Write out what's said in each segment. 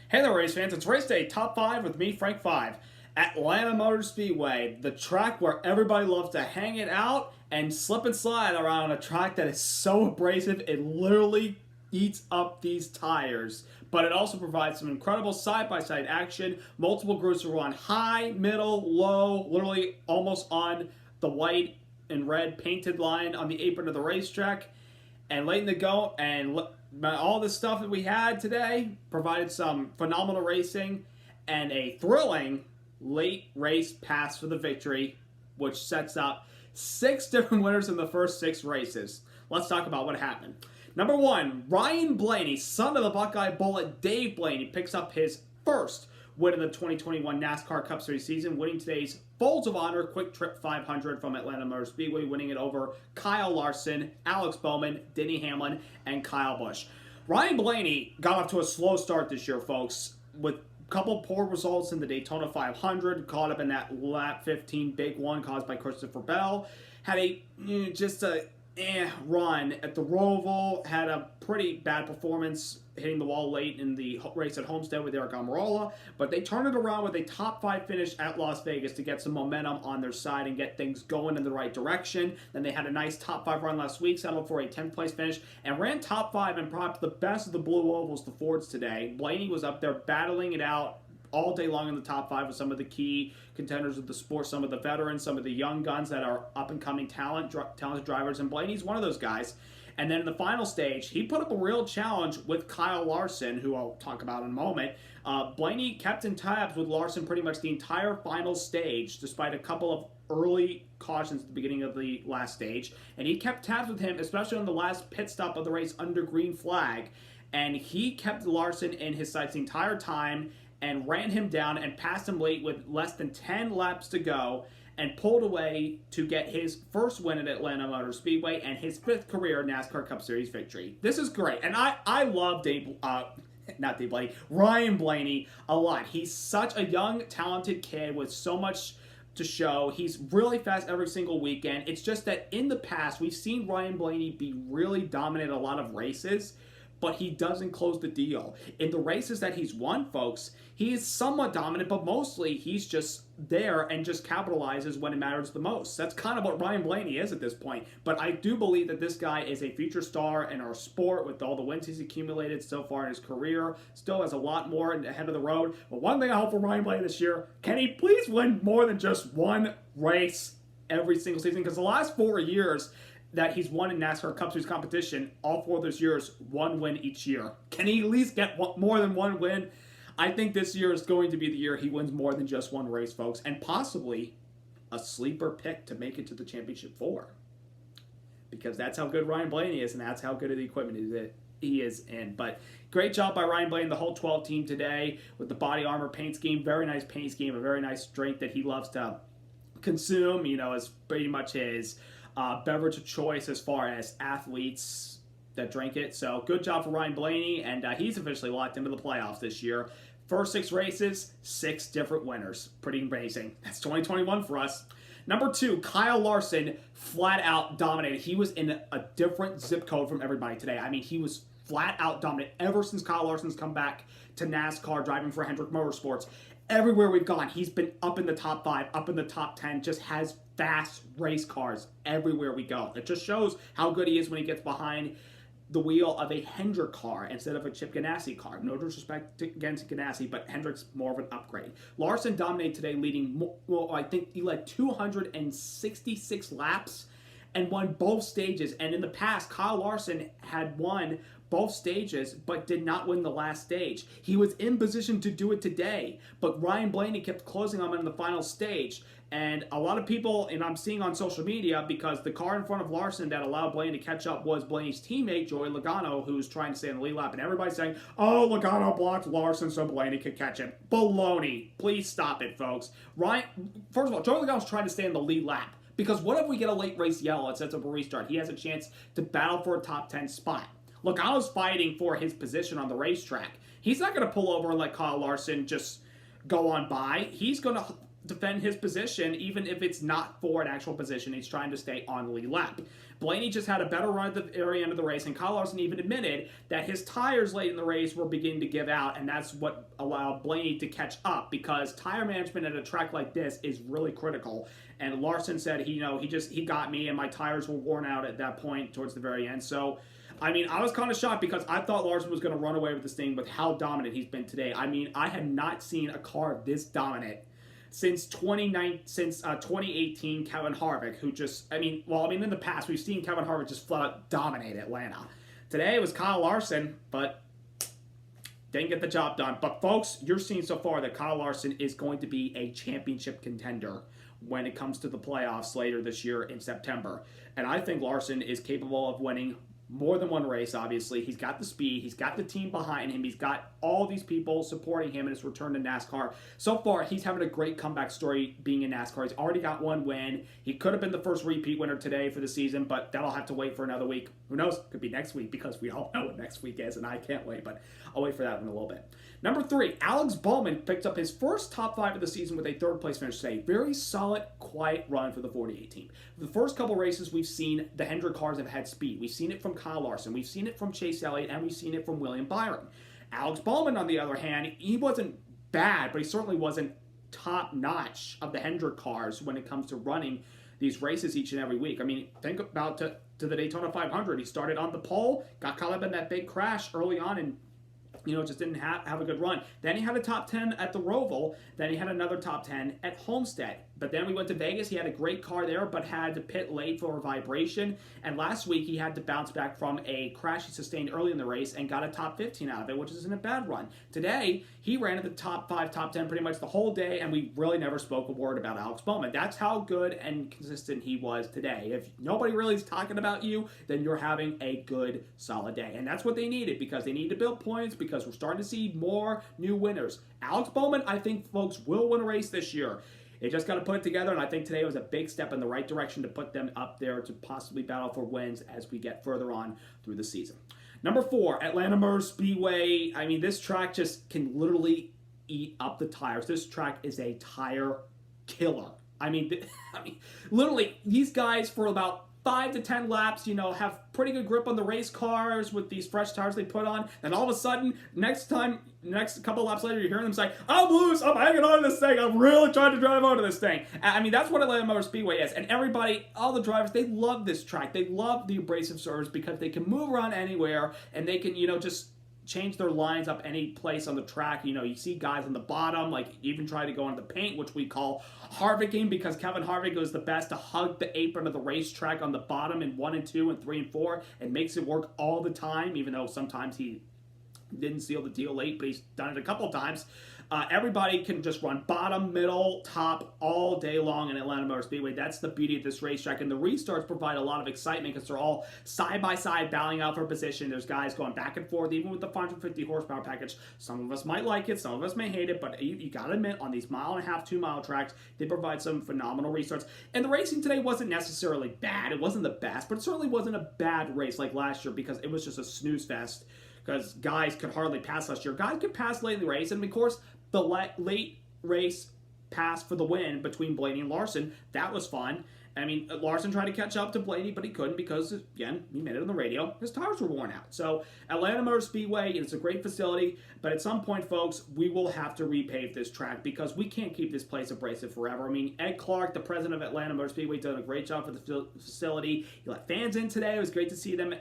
Hey there, race fans. It's race day, top 5 with me, Frank 5. Atlanta Motor Speedway, the track where everybody loves to hang it out and slip and slide around a track that is so abrasive it literally eats up these tires. But it also provides some incredible side-by-side action. Multiple groups will run high, middle, low, literally almost on the white and red painted line on the apron of the racetrack. And late in the go, and all the stuff that we had today provided some phenomenal racing and a thrilling late race pass for the victory, which sets up 6 different winners in the first 6 races. Let's talk about what happened. Number 1, Ryan Blaney, son of the Buckeye Bullet Dave Blaney, picks up his first win in the 2021 NASCAR Cup Series season, winning today's Folds of Honor QuikTrip 500 from Atlanta Motor Speedway, winning it over Kyle Larson, Alex Bowman, Denny Hamlin, and Kyle Busch. Ryan Blaney got off to a slow start this year, folks, with a couple poor results in the Daytona 500, caught up in that lap 15 big one caused by Christopher Bell, had a run at the Roval, had a pretty bad performance hitting the wall late in the race at Homestead with Eric Almirola, but they turned it around with a top 5 finish at Las Vegas to get some momentum on their side and get things going in the right direction. Then they had a nice top 5 run last week, settled for a 10th place finish, and ran top 5 and perhaps the best of the blue ovals, the Fords today. Blaney was up there battling it out all day long in the top 5 with some of the key contenders of the sport, some of the veterans, some of the young guns that are up-and-coming talented drivers, and Blaney's one of those guys. And then in the final stage, he put up a real challenge with Kyle Larson, who I'll talk about in a moment. Blaney kept in tabs with Larson pretty much the entire final stage, despite a couple of early cautions at the beginning of the last stage. And he kept tabs with him, especially on the last pit stop of the race under green flag. And he kept Larson in his sights the entire time and ran him down and passed him late with less than 10 laps to go, and pulled away to get his first win at Atlanta Motor Speedway and his 5th career NASCAR Cup Series victory. This is great, and I love Ryan Blaney a lot. He's such a young, talented kid with so much to show. He's really fast every single weekend. It's just that in the past, we've seen Ryan Blaney be really dominant in a lot of races, but he doesn't close the deal. In the races that he's won, folks, he is somewhat dominant, but mostly he's just there and just capitalizes when it matters the most. That's kind of what Ryan Blaney is at this point. But I do believe that this guy is a future star in our sport with all the wins he's accumulated so far in his career. Still has a lot more ahead of the road. But one thing I hope for Ryan Blaney this year, can he please win more than just one race every single season? Because the last 4 years that he's won in NASCAR Cup Series competition, all 4 of those years, 1 win each year. Can he at least get more than 1 win? I think this year is going to be the year he wins more than just 1 race, folks, and possibly a sleeper pick to make it to the Championship 4. Because that's how good Ryan Blaney is, and that's how good of the equipment he is in. But great job by Ryan Blaney, the whole 12 team today with the body armor paint scheme. Very nice paint scheme, a very nice drink that he loves to consume, is pretty much his beverage of choice as far as athletes that drink it. So good job for Ryan Blaney, and he's officially locked into the playoffs this year. First 6 races, 6 different winners. Pretty amazing. That's 2021 for us. Number 2, Kyle Larson flat out dominated. He was in a different zip code from everybody today. I mean, he was flat out dominant ever since Kyle Larson's come back to NASCAR driving for Hendrick Motorsports. Everywhere we've gone, he's been up in the top 5, up in the top 10, just has fast race cars everywhere we go. It just shows how good he is when he gets behind the wheel of a Hendrick car instead of a Chip Ganassi car. No disrespect against Ganassi, but Hendrick's more of an upgrade. Larson dominated today, leading, I think he led 266 laps and won both stages. And in the past, Kyle Larson had won both stages, but did not win the last stage. He was in position to do it today, but Ryan Blaney kept closing on him in the final stage. And a lot of people, and I'm seeing on social media, because the car in front of Larson that allowed Blaney to catch up was Blaney's teammate, Joey Logano, who's trying to stay in the lead lap. And everybody's saying, oh, Logano blocked Larson so Blaney could catch him. Baloney. Please stop it, folks. First of all, Joey Logano's trying to stay in the lead lap. Because what if we get a late race yellow that sets up a restart? He has a chance to battle for a top 10 spot. Logano's fighting for his position on the racetrack. He's not going to pull over and let Kyle Larson just go on by. He's going to defend his position, even if it's not for an actual position. He's trying to stay on the lead lap. Blaney just had a better run at the very end of the race, and Kyle Larson even admitted that his tires late in the race were beginning to give out, and that's what allowed Blaney to catch up, because tire management at a track like this is really critical. And Larson said, he got me, and my tires were worn out at that point towards the very end. So, I mean, I was kind of shocked because I thought Larson was going to run away with this thing with how dominant he's been today. I mean, I had not seen a car this dominant since 2018, Kevin Harvick, who just, in the past, we've seen Kevin Harvick just flat out dominate Atlanta. Today it was Kyle Larson, but didn't get the job done. But folks, you're seeing so far that Kyle Larson is going to be a championship contender when it comes to the playoffs later this year in September. And I think Larson is capable of winning more than one race, obviously. He's got the speed. He's got the team behind him. He's got all these people supporting him in his return to NASCAR. So far, he's having a great comeback story being in NASCAR. He's already got one win. He could have been the first repeat winner today for the season, but that'll have to wait for another week. Who knows? Could be next week, because we all know what next week is, and I can't wait, but I'll wait for that in a little bit. Number 3, Alex Bowman picked up his first top 5 of the season with a third-place finish today. Very solid, quiet run for the 48 team. For the first couple races, we've seen the Hendrick cars have had speed. We've seen it from Kyle Larson. We've seen it from Chase Elliott, and we've seen it from William Byron. Alex Bowman, on the other hand, he wasn't bad, but he certainly wasn't top-notch of the Hendrick cars when it comes to running these races each and every week. I mean, think about to the Daytona 500. He started on the pole, got caught up in that big crash early on, and just didn't have a good run. Then he had a top 10 at the Roval. Then he had another top 10 at Homestead. But then we went to Vegas. He had a great car there, but had to pit late for a vibration. And last week, he had to bounce back from a crash he sustained early in the race and got a top 15 out of it, which isn't a bad run. Today, he ran at the top 5, top 10 pretty much the whole day, and we really never spoke a word about Alex Bowman. That's how good and consistent he was today. If nobody really is talking about you, then you're having a good, solid day. And that's what they needed, because they need to build points, because we're starting to see more new winners. Alex Bowman, I think, folks, will win a race this year. They just got to put it together, and I think today was a big step in the right direction to put them up there to possibly battle for wins as we get further on through the season. Number 4, Atlanta Motor Speedway. I mean, this track just can literally eat up the tires. This track is a tire killer. I mean, literally, these guys for about 5 to 10 laps, have pretty good grip on the race cars with these fresh tires they put on. And all of a sudden, next couple laps later, you're hearing them say, I'm loose, I'm hanging on to this thing, I'm really trying to drive onto this thing. I mean, that's what Atlanta Motor Speedway is. And everybody, all the drivers, they love this track. They love the abrasive surface because they can move around anywhere, and they can, just change their lines up any place on the track. You see guys on the bottom, like even try to go into the paint, which we call Harvicking, because Kevin Harvick was the best to hug the apron of the racetrack on the bottom in 1 and 2 and 3 and 4, and makes it work all the time, even though sometimes he didn't seal the deal late, but he's done it a couple times. Everybody can just run bottom, middle, top all day long in Atlanta Motor Speedway. That's the beauty of this racetrack. And the restarts provide a lot of excitement because they're all side-by-side battling out for position. There's guys going back and forth, even with the 550 horsepower package. Some of us might like it, some of us may hate it, but you got to admit, on these 1.5 mile, 2 mile tracks, they provide some phenomenal restarts. And the racing today wasn't necessarily bad. It wasn't the best, but it certainly wasn't a bad race like last year, because it was just a snooze fest, because guys could hardly pass last year. Guys could pass late in the race, and of course, the late race pass for the win between Blaney and Larson, that was fun. I mean, Larson tried to catch up to Blaney, but he couldn't because, again, he made it on the radio. His tires were worn out. So, Atlanta Motor Speedway, it's a great facility, but at some point, folks, we will have to repave this track because we can't keep this place abrasive forever. I mean, Ed Clark, the president of Atlanta Motor Speedway, did a great job for the facility. He let fans in today. It was great to see them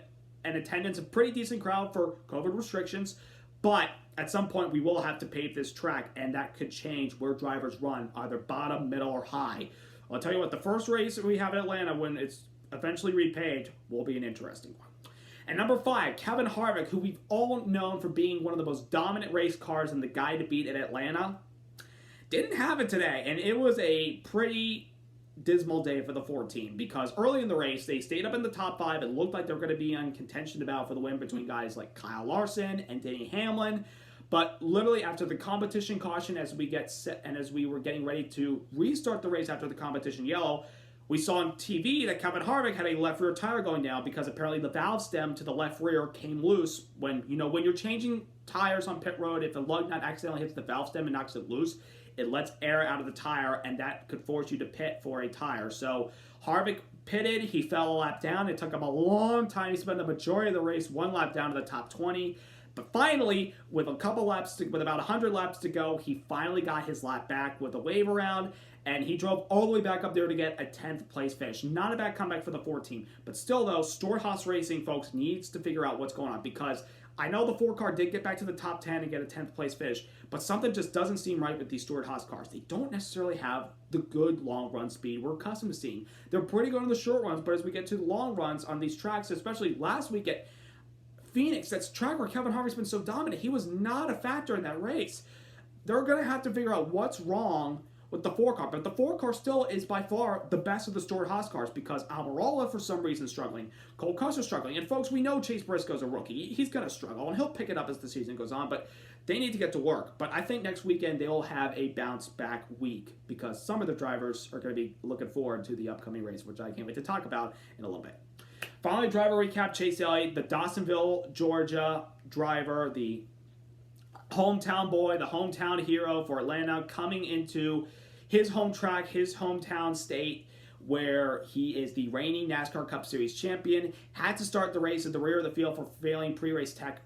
in attendance, a pretty decent crowd for COVID restrictions. But at some point, we will have to pave this track, and that could change where drivers run, either bottom, middle, or high. I'll tell you what, the first race that we have in Atlanta, when it's eventually repaved, will be an interesting one. And number 5, Kevin Harvick, who we've all known for being one of the most dominant race cars and the guy to beat at Atlanta, didn't have it today. And it was a pretty dismal day for the Ford team, because early in the race, they stayed up in the top 5. It looked like they were going to be on contention about for the win between guys like Kyle Larson and Denny Hamlin. But literally after the competition caution, as we get set and as we were getting ready to restart the race after the competition yellow, we saw on TV that Kevin Harvick had a left rear tire going down because apparently the valve stem to the left rear came loose. When you're changing tires on pit road, if the lug nut accidentally hits the valve stem and knocks it loose, it lets air out of the tire, and that could force you to pit for a tire. So Harvick pitted. He fell a lap down. It took him a long time. He spent the majority of the race 1 lap down to the top 20. But finally, with about 100 laps to go, he finally got his lap back with a wave around, and he drove all the way back up there to get a 10th place finish. Not a bad comeback for the 14. But still, though, Stewart-Haas Racing, folks, needs to figure out what's going on, because I know the 4 car did get back to the top 10 and get a 10th place finish, but something just doesn't seem right with these Stewart-Haas cars. They don't necessarily have the good long run speed we're accustomed to seeing. They're pretty good on the short runs, but as we get to the long runs on these tracks, especially last week at Phoenix, that's track where Kevin Harvick's been so dominant, he was not a factor in that race. They're going to have to figure out what's wrong with the 4 car, but the 4 car still is by far the best of the Stewart-Haas cars, because Almirola for some reason struggling, Cole Custer's struggling, and folks, we know Chase Briscoe's a rookie. He's going to struggle, and he'll pick it up as the season goes on, but they need to get to work. But I think next weekend they'll have a bounce back week, because some of the drivers are going to be looking forward to the upcoming race, which I can't wait to talk about in a little bit. Finally, driver recap: Chase Elliott, the Dawsonville, Georgia driver, the hometown boy, the hometown hero for Atlanta, coming into his home track, his hometown state, where he is the reigning NASCAR Cup Series champion. Had to start the race at the rear of the field for failing pre-race tech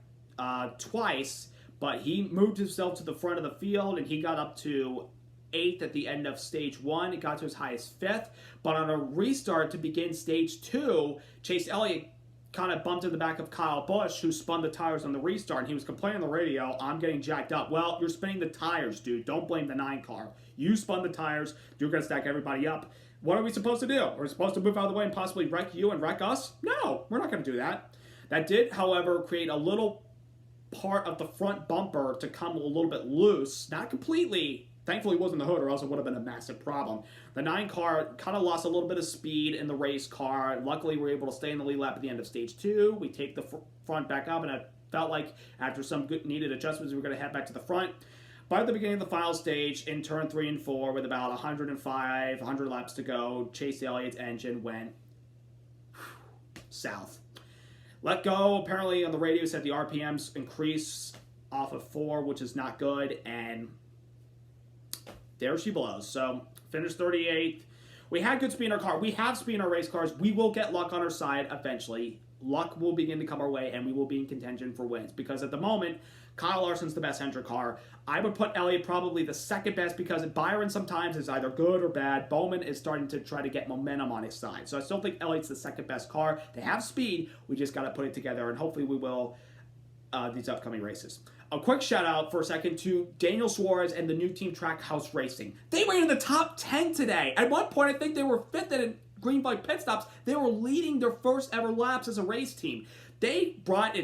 twice, but he moved himself to the front of the field, and he got up to 8th at the end of stage 1. It got to as high as 5th, but on a restart to begin stage 2, Chase Elliott kind of bumped in the back of Kyle Busch, who spun the tires on the restart, and he was complaining on the radio, "I'm getting jacked up." Well, you're spinning the tires, dude. Don't blame the 9 car. You spun the tires. You're going to stack everybody up. What are we supposed to do? We're supposed to move out of the way and possibly wreck you and wreck us? No, we're not going to do that. That did, however, create a little part of the front bumper to come a little bit loose. Not completely. Thankfully, it wasn't the hood, or else it would have been a massive problem. The 9 car kind of lost a little bit of speed in the race car. Luckily, we were able to stay in the lead lap at the end of stage 2. We take the front back up, and it felt like after some good needed adjustments, we were going to head back to the front. By the beginning of the final stage, in turn 3 and 4, with about 100 laps to go, Chase Elliott's engine went south. Let go, apparently, on the radio said the RPMs increase off of 4, which is not good, and there she blows. So, finished 38th. We had good speed in our car. We have speed in our race cars. We will get luck on our side eventually. Luck will begin to come our way, and we will be in contention for wins. Because at the moment, Kyle Larson's the best Hendrick car. I would put Elliott probably the second best, because Byron sometimes is either good or bad. Bowman is starting to try to get momentum on his side. So I still think Elliott's the second best car. They have speed. We just got to put it together, and hopefully we will these upcoming races. A quick shout out for a second to Daniel Suarez and the new team Trackhouse Racing. They were in the top 10 today. At one point, I think they were 5th in green flag pit stops. They were leading their first ever laps as a race team. They brought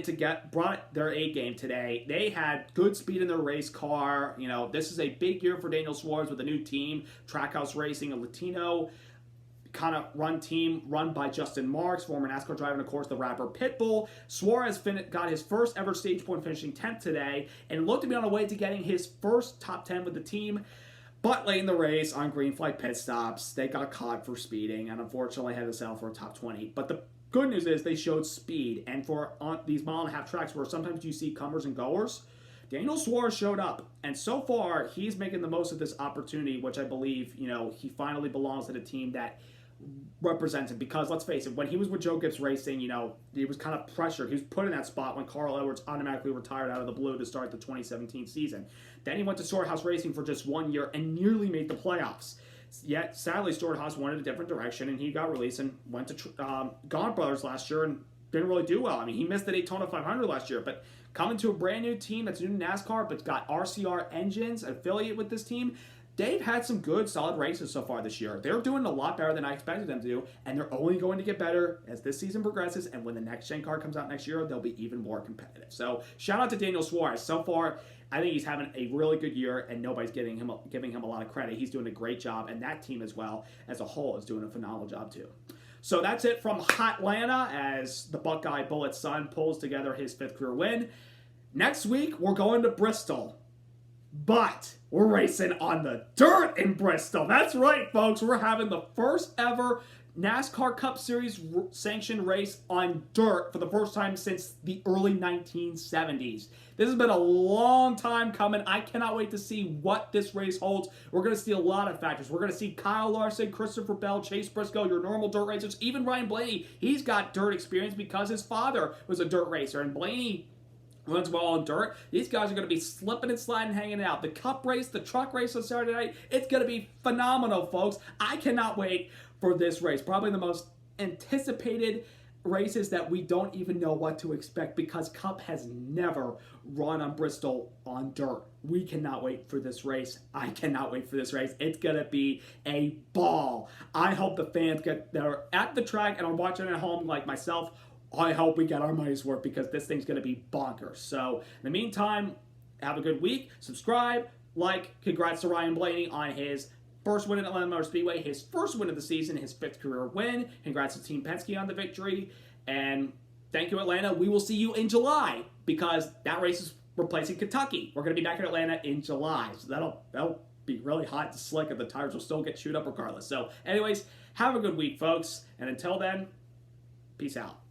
their A game today. They had good speed in their race car. You know, this is a big year for Daniel Suarez with a new team, Trackhouse Racing, a Latino kind of run team run by Justin Marks, former NASCAR driver, and of course the rapper Pitbull. Suarez got his first ever stage point, finishing 10th today, and looked to be on the way to getting his first top 10 with the team. But late in the race, on green flag pit stops, they got caught for speeding, and unfortunately had to settle for a top 20. But the good news is they showed speed, and for on these mile-and-a-half tracks where sometimes you see comers and goers, Daniel Suarez showed up, and so far he's making the most of this opportunity, which I believe, you know, he finally belongs at a team that represents him. Because let's face it, when he was with Joe Gibbs Racing, you know, he was kind of pressured. He was put in that spot when Carl Edwards automatically retired out of the blue to start the 2017 season. Then he went to Stewart-Haas Racing for just 1 year and nearly made the playoffs. Yet, sadly, Stewart-Haas wanted a different direction, and he got released and went to Gaunt Brothers last year and didn't really do well. I mean, he missed the Daytona 500 last year, but coming to a brand new team that's new to NASCAR, but got RCR engines, affiliate with this team, they've had some good, solid races so far this year. They're doing a lot better than I expected them to do, and they're only going to get better as this season progresses, and when the next-gen car comes out next year, they'll be even more competitive. So, shout out to Daniel Suarez. So far, I think he's having a really good year, and nobody's giving him a lot of credit. He's doing a great job, and that team as well, as a whole, is doing a phenomenal job too. So that's it from Hotlanta as the Buckeye Bullet's son pulls together his 5th career win. Next week, we're going to Bristol. But we're racing on the dirt in Bristol. That's right, folks. We're having the first ever NASCAR Cup Series sanctioned race on dirt for the first time since the early 1970s. This has been a long time coming. I cannot wait to see what this race holds. We're going to see a lot of factors. We're going to see Kyle Larson, Christopher Bell, Chase Briscoe, your normal dirt racers. Even Ryan Blaney, he's got dirt experience because his father was a dirt racer. And Blaney runs well on dirt. These guys are going to be slipping and sliding, hanging out. The Cup race, the truck race on Saturday night, it's going to be phenomenal, folks. I cannot wait for this race. Probably the most anticipated races that we don't even know what to expect because Cup has never run on Bristol on dirt. We cannot wait for this race. I cannot wait for this race. It's going to be a ball. I hope the fans that are at the track and are watching at home like myself, I hope we get our money's worth because this thing's going to be bonkers. So, in the meantime, have a good week. Subscribe, like, congrats to Ryan Blaney on his first win at Atlanta Motor Speedway, his first win of the season, his 5th career win. Congrats to Team Penske on the victory. And thank you, Atlanta. We will see you in July because that race is replacing Kentucky. We're going to be back in Atlanta in July. So that'll be really hot and slick and the tires will still get chewed up regardless. So anyways, have a good week, folks. And until then, peace out.